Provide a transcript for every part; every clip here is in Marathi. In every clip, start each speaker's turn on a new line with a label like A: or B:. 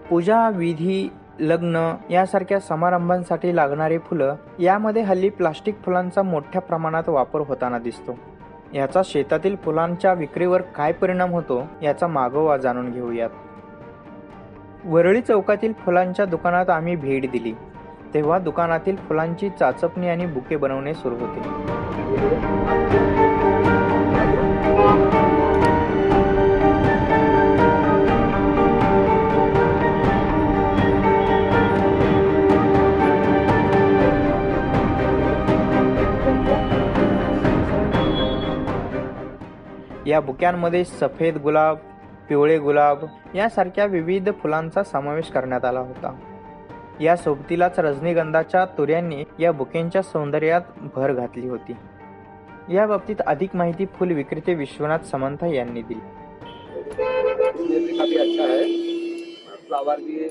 A: पूजा विधी, लग्न यासारख्या समारंभांसाठी लागणारी फुलं यामध्ये हल्ली प्लास्टिक फुलांचा मोठ्या प्रमाणात वापर होताना दिसतो. याचा शेतातील फुलांच्या विक्रीवर काय परिणाम होतो याचा मागोवा जाणून घेऊयात. वरळी चौकातील फुलांच्या दुकानात आम्ही भेट दिली तेव्हा दुकानातील फुलांची चाचपणी आणि बुके बनवणे सुरू होते. या बुक्यांमध्ये सफेद गुलाब, पिवळे गुलाब यासारख्या विविध फुलांचा समावेश करण्यात आला होता. या सोबतीलाच रजनीगंधाच्या तुऱ्यांनी या बुकेंच्या सौंदर्यात भर घातली होती. या बाबतीत अधिक माहिती फुल विक्रेते विश्वनाथ समंथा यांनी दिली.
B: काफी अच्छा है, फ्लावर भी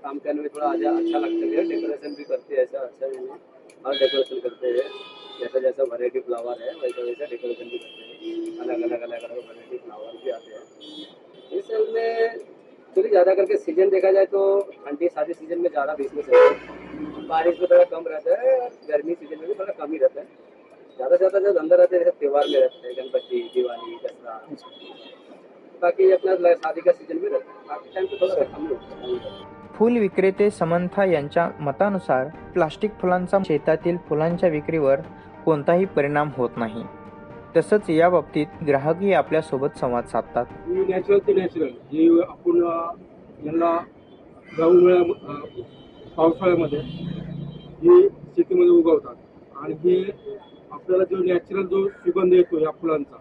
B: काम करने में थोड़ा अच्छा लगता है, डेकोरेशन भी करते हैं, ऐसा अच्छा नहीं है और डेकोरेशन करते हैं जैसा जैसा वैरायटी फ्लावर है वैसा वैसा डेकोरेशन भी करते हैं, अलग अलग वैरायटी फ्लावर भी आते हैं। इस साल में थोड़ी ज़्यादा करके सीजन देखा जाए तो ठंडी शादी सीजन में ज़्यादा बिजनेस है, बारिश में थोड़ा कम रहता है और गर्मी सीजन में भी थोड़ा कम ही रहता है। ज़्यादा से ज़्यादा जो धंधा रहते हैं जैसे त्यौहार में रहते हैं, गणपति, दिवाली, दसरा, बाकी अपना शादी का सीजन में रहता है, बाकी टाइम तो थोड़ा कम ही होता है।
A: फूल विक्रेते समंथा यांच्या मतानुसार प्लास्टिक फुलांचा शेतातील फुलांच्या विक्रीवर कोणताही परिणाम होत नाही. तसंच या बाबतीत ग्राहकही आपल्या सोबत संवाद साधतात.
C: नॅचरल ते नॅचरल जे आपण यांना पावसाळ्यामध्ये हे शेतीमध्ये उगवतात आणि हे आपल्याला जो नॅचरल जो सुगंध येतो या फुलांचा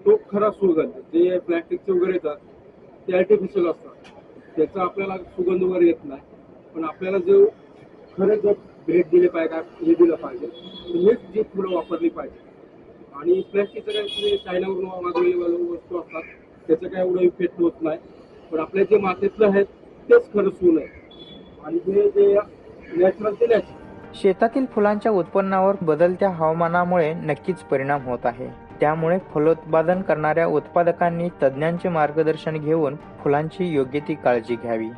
C: तो खरा सुगंध. जे प्लॅस्टिकचे वगैरे येतात ते आर्टिफिशियल असतात, त्याचा आपल्याला सुगंध वगैरे येत नाही. पण आपल्याला जो खरंच जर भेट दिले पाहिजे हे दिलं पाहिजे हेच जी फुलं वापरली पाहिजे. आणि प्लॅस्टिकचं काय तुम्ही चायनावरून मागवलेल्या वस्तू असतात त्याचं काय एवढं इफेक्ट होत नाही. पण आपल्या जे मातीतलं आहे तेच खरं सोन आहे आणि हे जे नॅचरल ते नॅचरल.
A: शेतातील फुलांच्या उत्पन्नावर बदलत्या हवामानामुळे नक्कीच परिणाम होत आहे. त्यामुळे फलोत्पादन करणाऱ्या उत्पादकांनी तज्ज्ञांचे मार्गदर्शन घेऊन फुलांची योग्य ती काळजी घ्यावी.